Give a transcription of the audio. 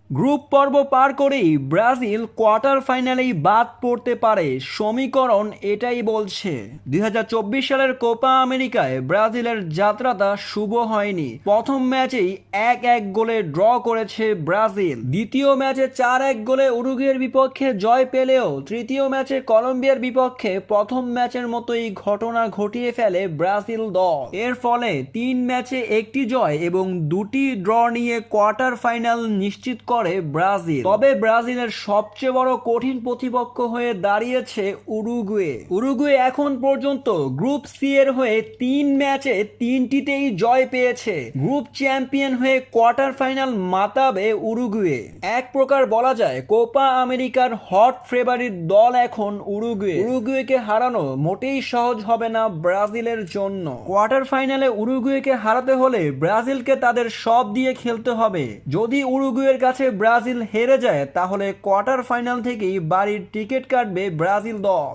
Group পর্ব পার করেই Brazil quarter ফাইনালেই বাদ পড়তে পারে, সমীকরণ এটাই বলছে। 2024 সালের কোপা আমেরিকায় ব্রাজিলের যাত্রাটা শুভ হয়নি। প্রথম ম্যাচেই 1-1 গোলে ড্র করেছে ব্রাজিল। দ্বিতীয় ম্যাচে 4-1 গোলে উরুগুয়ের বিপক্ষে জয় পেলেও তৃতীয় ম্যাচে কলম্বিয়ার বিপক্ষে প্রথম ম্যাচের মতোই ঘটনা ঘটিয়ে ফেলে ব্রাজিল দল। এর ফলে 3 ম্যাচে একটি জয় এবং 2টি ড্র নিয়ে কোয়ার্টার ফাইনাল নিশ্চিত করে ব্রাজিল। তবে ব্রাজিলের সবচেয়ে বড় কঠিন প্রতিপক্ষ হয়ে দাঁড়িয়েছে উরুগুয়ে। উরুগুয়ে এখন পর্যন্ত গ্রুপ সি এর হয়ে 3 ম্যাচে 3টিতেই জয় পেয়েছে। গ্রুপ চ্যাম্পিয়ন হয়ে কোয়ার্টার ফাইনাল মাতাবে উরুগুয়ে। এক প্রকার বলা যায় কোপা আমেরিকার হট ফেভারিট দল এখন উরুগুয়ে। উরুগুয়েকে হারানো মোটেই সহজ হবে না ব্রাজিলের জন্য। কোয়ার্টার ফাইনালে উরুগুয়েকে হারাতে হলে ব্রাজিলকে তাদের সব দিয়ে খেলতে হবে। যদি উরুগুয়ের কাছে ব্রাজিল হেরে যায় তাহলে কোয়ার্টার ফাইনাল থেকেই বাড়ির টিকিট কাটবে ব্রাজিল দল।